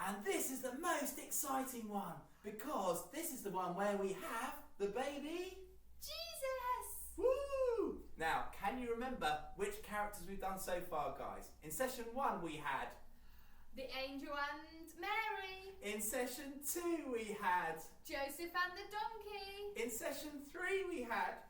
And this is the most exciting one because this is the one where we have the baby Jesus! Woo! Now, can you remember which characters we've done so far, guys? In session 1 we had the angel and Mary. In session 2 we had Joseph and the donkey. In session 3 we had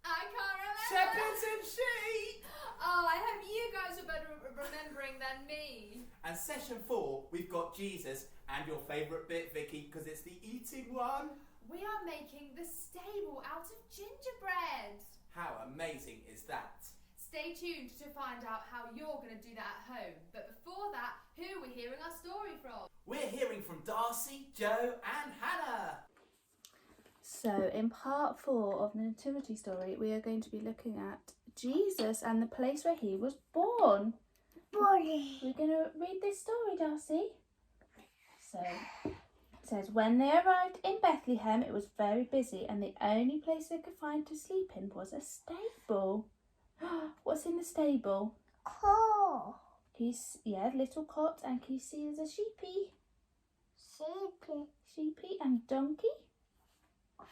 I can't remember. Shepherds and sheep. Oh, I hope you guys are better at remembering than me. And session 4 we've got Jesus and your favourite bit, Vicky, because it's the eating one. We are making the stable out of gingerbread. How amazing is that? Stay tuned to find out how you're going to do that at home. But before that, who are we hearing our story from? We're hearing from Darcy, Joe and Hannah. So in part 4 of the Nativity story, we are going to be looking at Jesus and the place where he was born. We're going to read this story, Darcy. So it says, when they arrived in Bethlehem, it was very busy and the only place they could find to sleep in was a stable. What's in the stable? Cot. Little cot, and can you see there's a sheepy? Sheepy and donkey?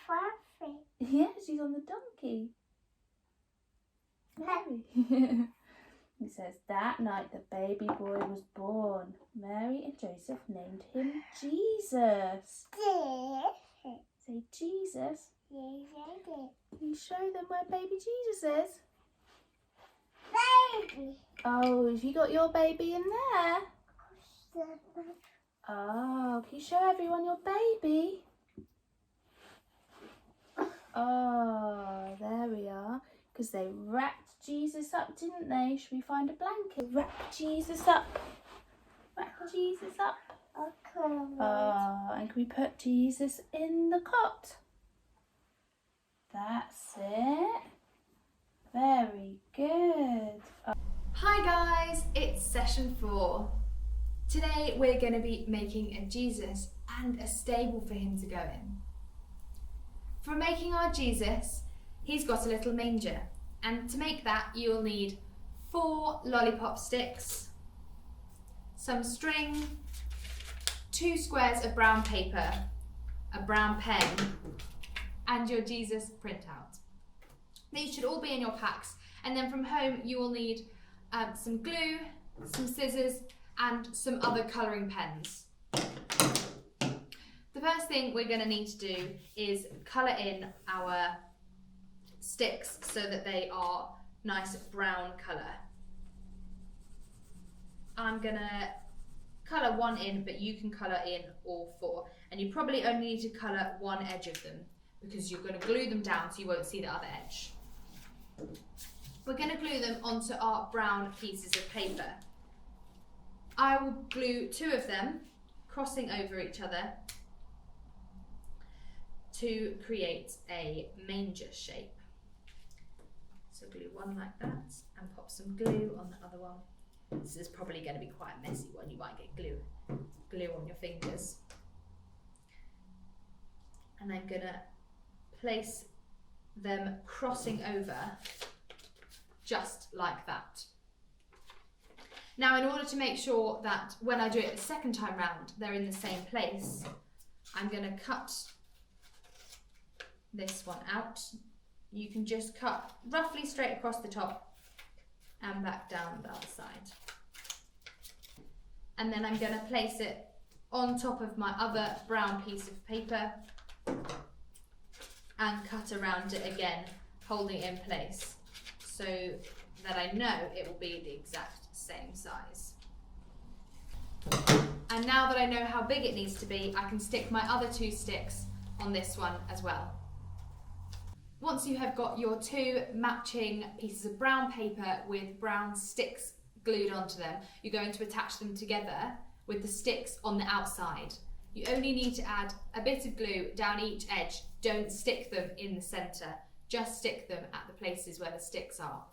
Fluffy. Yeah, she's on the donkey. Mary. It says, that night the baby boy was born. Mary and Joseph named him Jesus. Say Jesus. Can you show them where baby Jesus is? Baby. Oh, have you got your baby in there? Oh, can you show everyone your baby? Oh, there we are. Because they wrapped Jesus up, didn't they? Should we find a blanket? Wrap Jesus up. Wrap Jesus up. Okay. Oh, and can we put Jesus in the cot? That's it. Very good. Hi guys, it's session 4. Today we're going to be making a Jesus and a stable for him to go in. For making our Jesus, he's got a little manger, and to make that you'll need 4 lollipop sticks, some string, 2 squares of brown paper, a brown pen, and your Jesus printout. These should all be in your packs, and then from home you will need some glue, some scissors and some other colouring pens. The first thing we're going to need to do is colour in our sticks so that they are nice brown colour. I'm going to colour one in, but you can colour in all 4, and you probably only need to colour one edge of them because you're going to glue them down so you won't see the other edge. We're going to glue them onto our brown pieces of paper. I will glue 2 of them crossing over each other to create a manger shape. So glue one like that and pop some glue on the other one. This is probably going to be quite a messy one. You might get glue on your fingers. And I'm going to place them crossing over just like that. Now, in order to make sure that when I do it the second time round they're in the same place, I'm going to cut this one out. You can just cut roughly straight across the top and back down the other side. And then I'm going to place it on top of my other brown piece of paper and cut around it again, holding it in place so that I know it will be the exact same size. And now that I know how big it needs to be, I can stick my other 2 sticks on this one as well. Once you have got your 2 matching pieces of brown paper with brown sticks glued onto them, you're going to attach them together with the sticks on the outside. You only need to add a bit of glue down each edge. Don't stick them in the centre, just stick them at the places where the sticks are.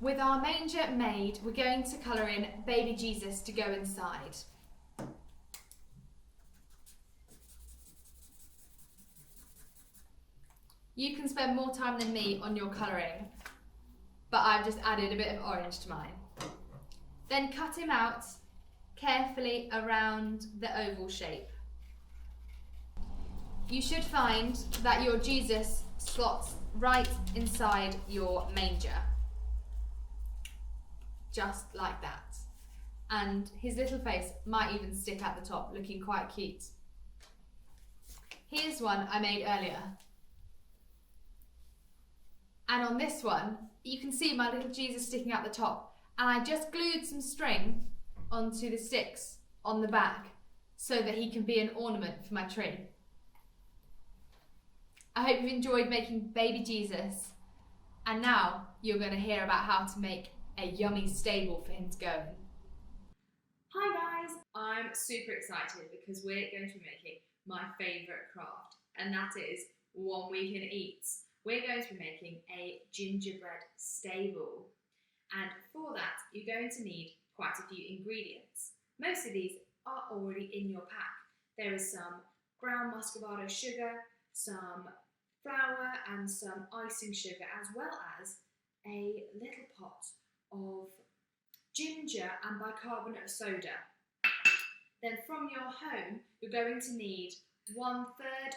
With our manger made, we're going to colour in baby Jesus to go inside. You can spend more time than me on your colouring, but I've just added a bit of orange to mine. Then cut him out carefully around the oval shape. You should find that your Jesus slots right inside your manger. Just like that. And his little face might even stick out the top, looking quite cute. Here's one I made earlier. And on this one, you can see my little Jesus sticking out the top. And I just glued some string onto the sticks on the back so that he can be an ornament for my tree. I hope you've enjoyed making baby Jesus. And now you're going to hear about how to make a yummy stable for him to go in. Hi guys, I'm super excited because we're going to be making my favourite craft, and that is one we can eat. We're going to be making a gingerbread stable, and for that you're going to need quite a few ingredients. Most of these are already in your pack. There is some ground muscovado sugar, some flour and some icing sugar, as well as a little pot of ginger and bicarbonate of soda. Then from your home, you're going to need 1/3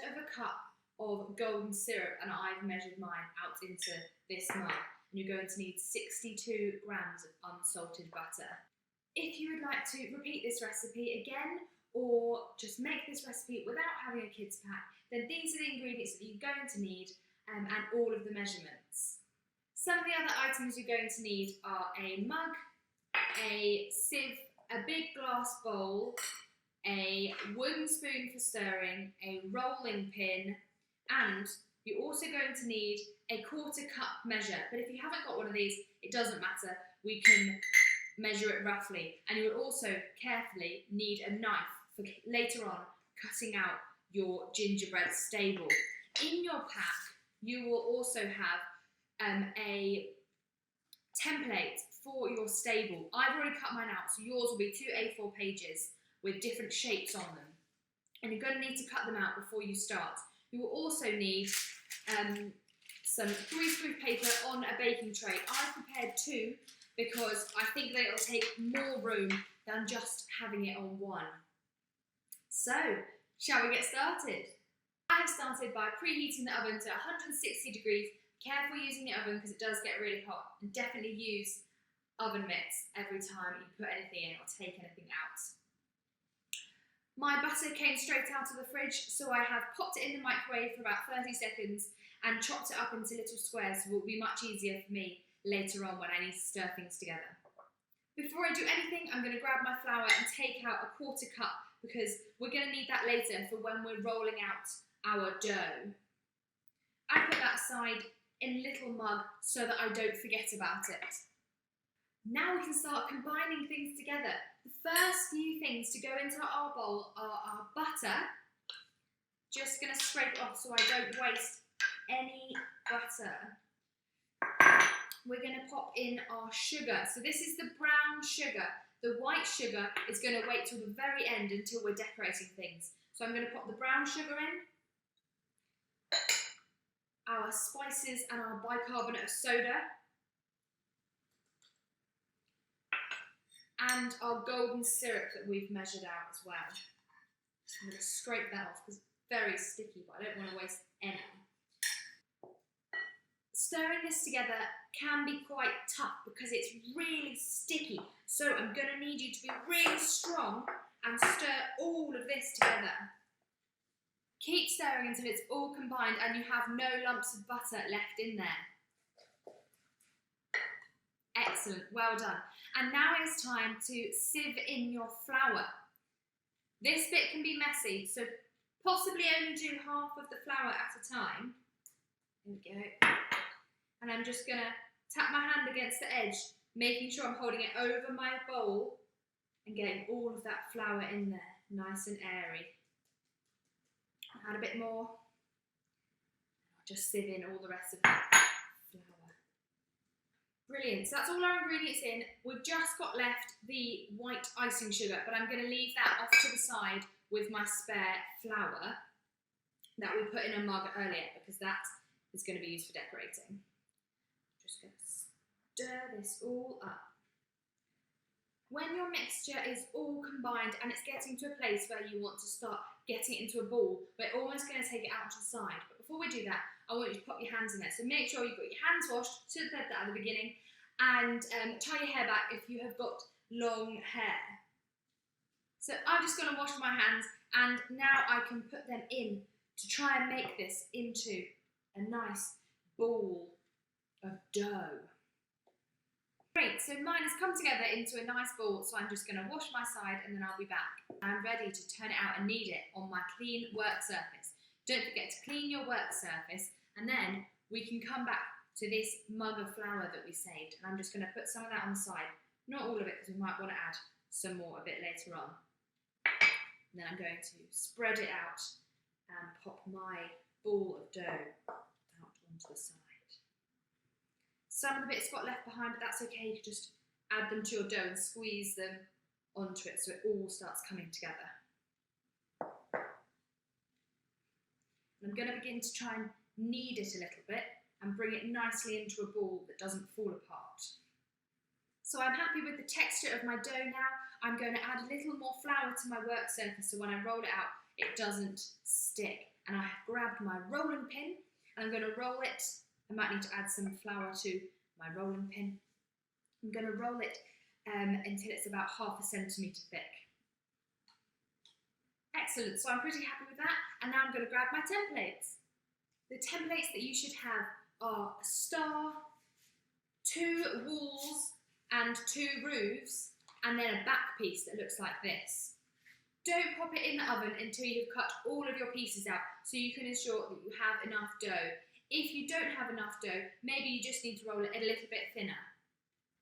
of a cup of golden syrup, and I've measured mine out into this mug. And you're going to need 62 grams of unsalted butter. If you would like to repeat this recipe again, or just make this recipe without having a kids pack, then these are the ingredients that you're going to need and all of the measurements. Some of the other items you're going to need are a mug, a sieve, a big glass bowl, a wooden spoon for stirring, a rolling pin, and you're also going to need a 1/4 cup measure. But if you haven't got one of these, it doesn't matter. We can measure it roughly. And you will also carefully need a knife for later on cutting out your gingerbread stable. In your pack, you will also have a template for your stable. I've already cut mine out, so yours will be 2 A4 pages with different shapes on them. And you're going to need to cut them out before you start. You will also need some greaseproof paper on a baking tray. I've prepared 2 because I think that it'll take more room than just having it on one. So, shall we get started? I have started by preheating the oven to 160 degrees. Careful using the oven because it does get really hot, and definitely use oven mitts every time you put anything in or take anything out. My butter came straight out of the fridge, so I have popped it in the microwave for about 30 seconds and chopped it up into little squares, so it will be much easier for me later on when I need to stir things together. Before I do anything, I'm going to grab my flour and take out a 1/4 cup because we're going to need that later for when we're rolling out our dough. I put that aside in a little mug so that I don't forget about it. Now we can start combining things together. The first few things to go into our bowl are our butter. Just going to scrape it off so I don't waste any butter. We're going to pop in our sugar. So this is the brown sugar. The white sugar is going to wait till the very end until we're decorating things. So I'm going to pop the brown sugar in, our spices and our bicarbonate of soda, and our golden syrup that we've measured out as well. I'm going to scrape that off because it's very sticky, but I don't want to waste any. Stirring this together can be quite tough because it's really sticky. So I'm going to need you to be really strong and stir all of this together. Keep stirring until it's all combined and you have no lumps of butter left in there. Excellent, well done. And now it's time to sieve in your flour. This bit can be messy, so possibly only do half of the flour at a time. There we go. And I'm just going to tap my hand against the edge, making sure I'm holding it over my bowl and getting all of that flour in there, nice and airy. Add a bit more. I'll just sieve in all the rest of the flour. Brilliant, so that's all our ingredients in. We've just got left the white icing sugar, but I'm going to leave that off to the side with my spare flour that we put in a mug earlier because that is going to be used for decorating. Just going to stir this all up. When your mixture is all combined and it's getting to a place where you want to start getting it into a ball, we're almost going to take it out to the side. But before we do that, I want you to pop your hands in there. So make sure you've got your hands washed, should have said that at the beginning, and tie your hair back if you have got long hair. So I'm just going to wash my hands, and now I can put them in to try and make this into a nice ball of dough. Great, so mine has come together into a nice ball, so I'm just going to wash my side and then I'll be back. I'm ready to turn it out and knead it on my clean work surface. Don't forget to clean your work surface, and then we can come back to this mug of flour that we saved, and I'm just going to put some of that on the side. Not all of it, because we might want to add some more a bit later on. And then I'm going to spread it out and pop my ball of dough out onto the side. Some of the bits got left behind, but that's okay. You can just add them to your dough and squeeze them onto it so it all starts coming together. And I'm going to begin to try and knead it a little bit and bring it nicely into a ball that doesn't fall apart. So I'm happy with the texture of my dough now. I'm going to add a little more flour to my work surface so when I roll it out, it doesn't stick. And I have grabbed my rolling pin and I'm going to roll it. I might need to add some flour to my rolling pin. I'm going to roll it until it's about 1/2 centimetre thick. Excellent, so I'm pretty happy with that. And now I'm going to grab my templates. The templates that you should have are a star, 2 walls and 2 roofs, and then a back piece that looks like this. Don't pop it in the oven until you've cut all of your pieces out so you can ensure that you have enough dough. If you don't have enough dough, maybe you just need to roll it a little bit thinner.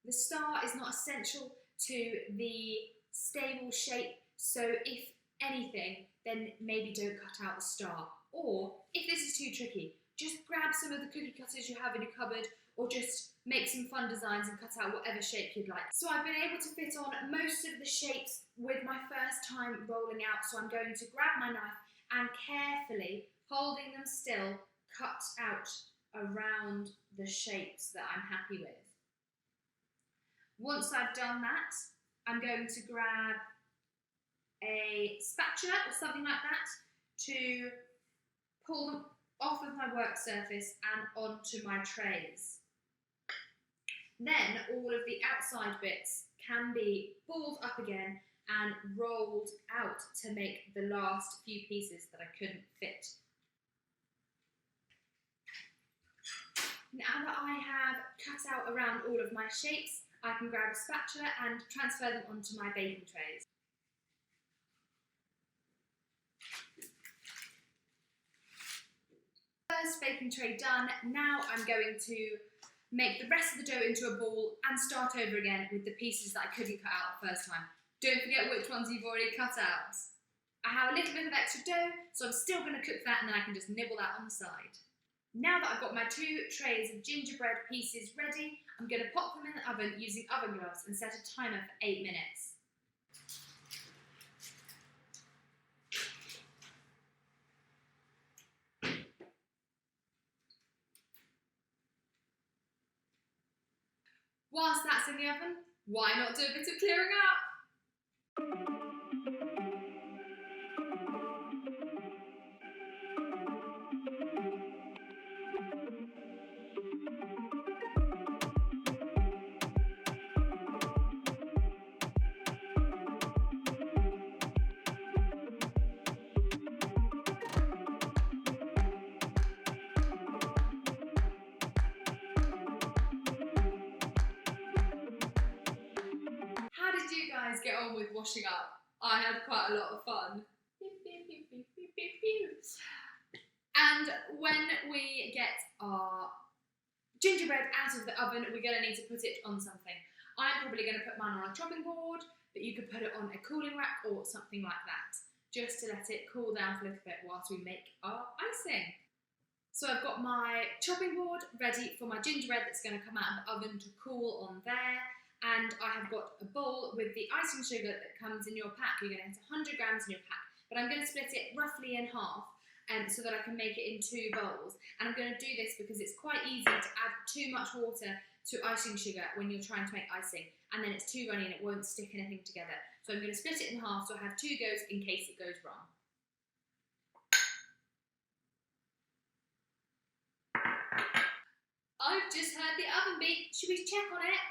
The star is not essential to the stable shape, so if anything, then maybe don't cut out the star. Or, if this is too tricky, just grab some of the cookie cutters you have in your cupboard, or just make some fun designs and cut out whatever shape you'd like. So I've been able to fit on most of the shapes with my first time rolling out, so I'm going to grab my knife and carefully, holding them still, cut out around the shapes that I'm happy with. Once I've done that, I'm going to grab a spatula or something like that to pull them off of my work surface and onto my trays. Then all of the outside bits can be balled up again and rolled out to make the last few pieces that I couldn't fit. Now that I have cut out around all of my shapes, I can grab a spatula and transfer them onto my baking trays. First baking tray done. Now I'm going to make the rest of the dough into a ball and start over again with the pieces that I couldn't cut out the first time. Don't forget which ones you've already cut out. I have a little bit of extra dough, so I'm still going to cook that and then I can just nibble that on the side. Now that I've got my 2 trays of gingerbread pieces ready, I'm going to pop them in the oven using oven gloves and set a timer for 8 minutes. Whilst that's in the oven, why not do a bit of clearing up? Get on with washing up. I had quite a lot of fun. And when we get our gingerbread out of the oven, we're going to need to put it on something. I'm probably going to put mine on a chopping board, but you could put it on a cooling rack or something like that, just to let it cool down for a little bit whilst we make our icing. So I've got my chopping board ready for my gingerbread that's going to come out of the oven to cool on there. And I have got a bowl with the icing sugar that comes in your pack. You're going to have 100 grams in your pack, but I'm going to split it roughly in half so that I can make it in 2 bowls. And I'm going to do this because it's quite easy to add too much water to icing sugar when you're trying to make icing, and then it's too runny and it won't stick anything together. So I'm going to split it in half so I have 2 goes in case it goes wrong. I've just heard the oven beep. Should we check on it?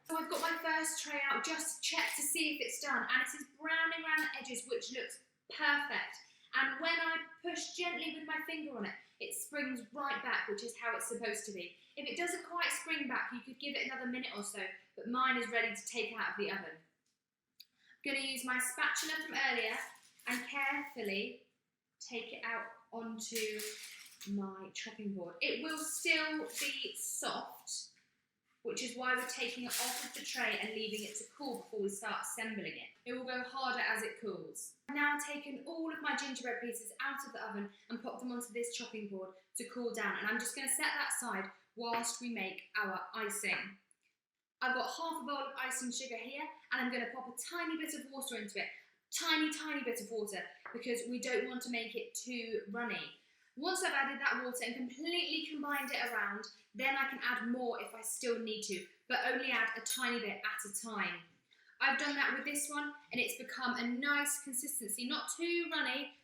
So I've got my first tray out just to check to see if it's done, and it is browning around the edges, which looks perfect. And when I push gently with my finger on it, it springs right back, which is how it's supposed to be. If it doesn't quite spring back, you could give it another minute or so, but mine is ready to take out of the oven. I'm going to use my spatula from earlier and carefully take it out onto my chopping board. It will still be soft, which is why we're taking it off of the tray and leaving it to cool before we start assembling it. It will go harder as it cools. I've now taken all of my gingerbread pieces out of the oven and popped them onto this chopping board to cool down, and I'm just going to set that aside whilst we make our icing. I've got half a bowl of icing sugar here, and I'm going to pop a tiny bit of water into it. Tiny bit of water, because we don't want to make it too runny. Once I've added that water and completely combined it around, then I can add more if I still need to, but only add a tiny bit at a time. I've done that with this one, and it's become a nice consistency, not too runny,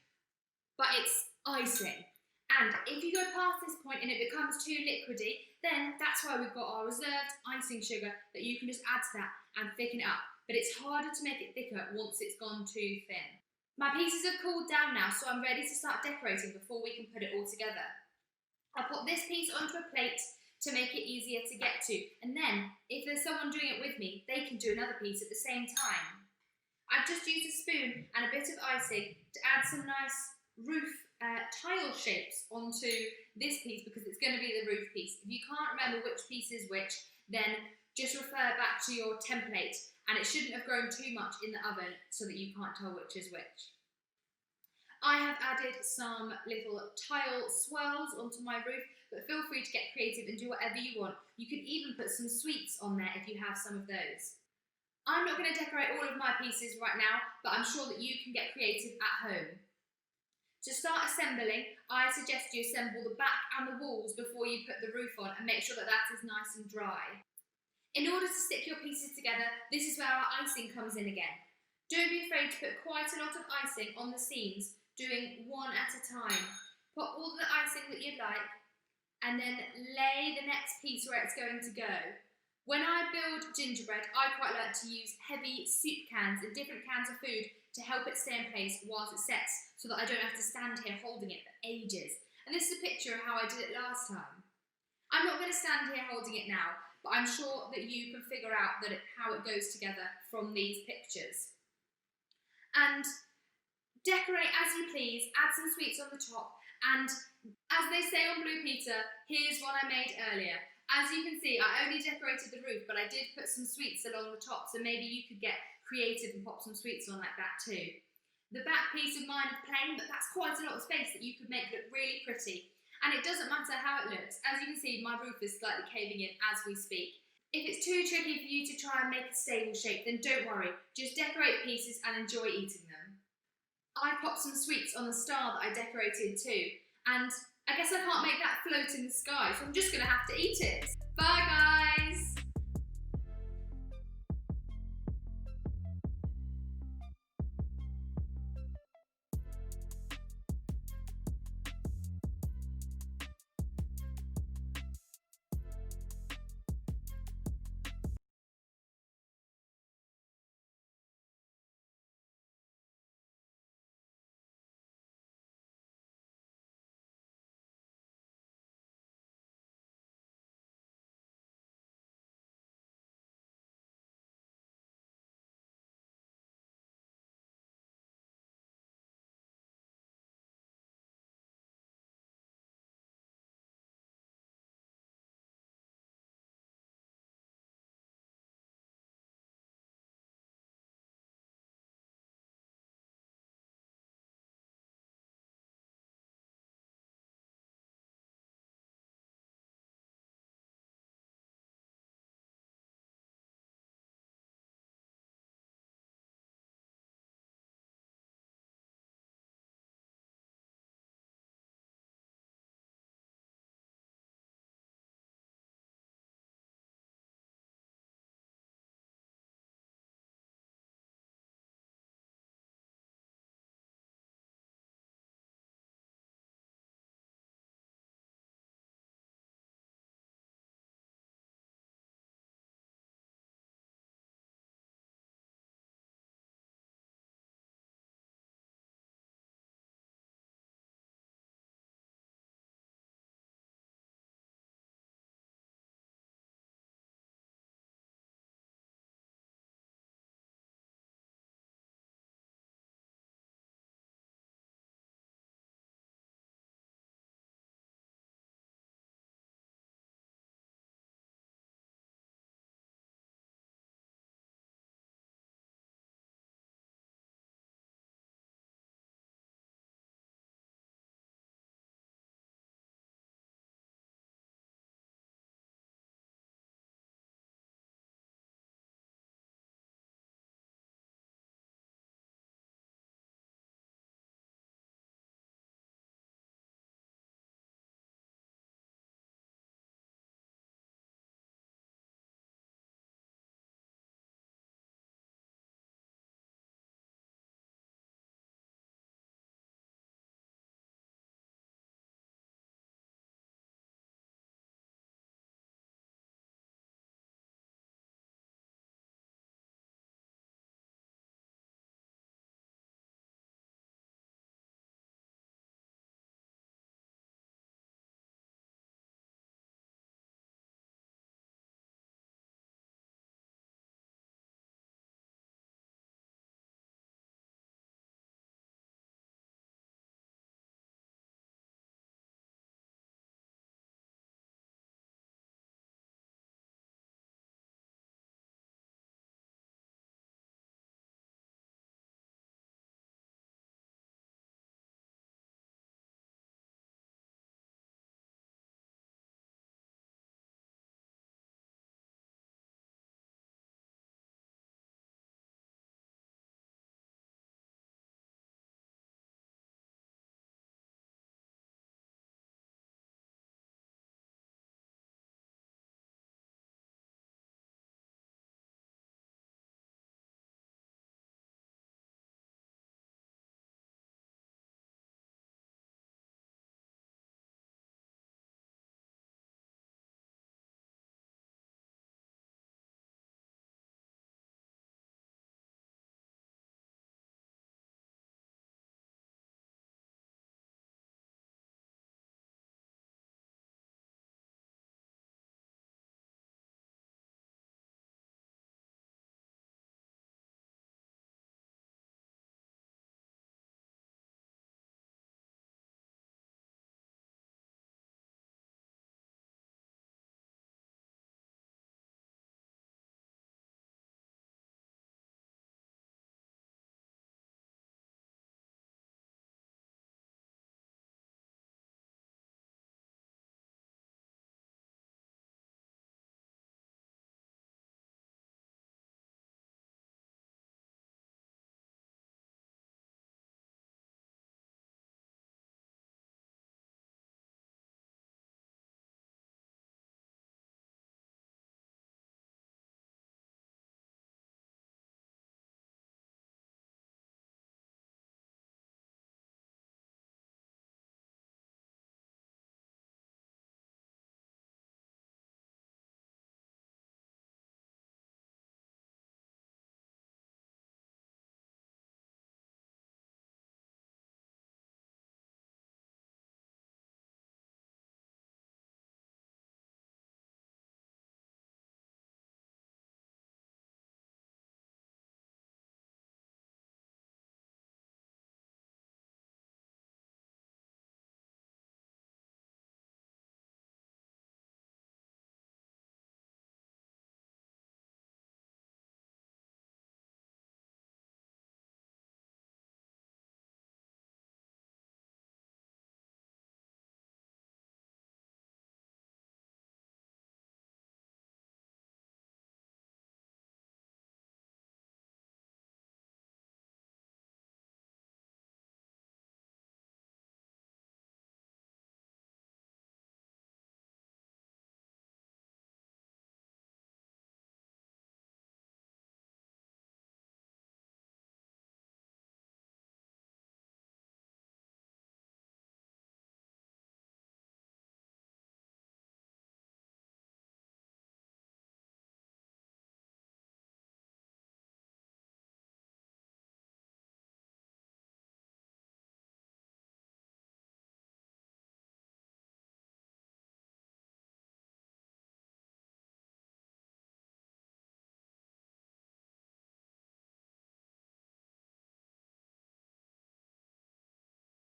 but it's icing. And if you go past this point and it becomes too liquidy, then that's why we've got our reserved icing sugar that you can just add to that and thicken it up. But it's harder to make it thicker once it's gone too thin. My pieces have cooled down now, so I'm ready to start decorating before we can put it all together. I'll put this piece onto a plate to make it easier to get to, and then, if there's someone doing it with me, they can do another piece at the same time. I've just used a spoon and a bit of icing to add some nice roof tile shapes onto this piece, because it's going to be the roof piece. If you can't remember which piece is which, then just refer back to your template, and it shouldn't have grown too much in the oven so that you can't tell which is which. I have added some little tile swirls onto my roof, but feel free to get creative and do whatever you want. You could even put some sweets on there if you have some of those. I'm not going to decorate all of my pieces right now, but I'm sure that you can get creative at home. To start assembling, I suggest you assemble the back and the walls before you put the roof on, and make sure that that is nice and dry. In order to stick your pieces together, this is where our icing comes in again. Don't be afraid to put quite a lot of icing on the seams, doing one at a time. Put all the icing that you'd like, and then lay the next piece where it's going to go. When I build gingerbread, I quite like to use heavy soup cans and different cans of food to help it stay in place whilst it sets, so that I don't have to stand here holding it for ages. And this is a picture of how I did it last time. I'm not going to stand here holding it now, but I'm sure that you can figure out how it goes together from these pictures. And decorate as you please, add some sweets on the top, and as they say on Blue Peter, here's what I made earlier. As you can see, I only decorated the roof, but I did put some sweets along the top, so maybe you could get creative and pop some sweets on like that too. The back piece of mine is plain, but that's quite a lot of space that you could make look really pretty. And it doesn't matter how it looks. As you can see, my roof is slightly caving in as we speak. If it's too tricky for you to try and make a stable shape, then don't worry. Just decorate pieces and enjoy eating them. I popped some sweets on the star that I decorated too. And I guess I can't make that float in the sky, so I'm just going to have to eat it. Bye guys!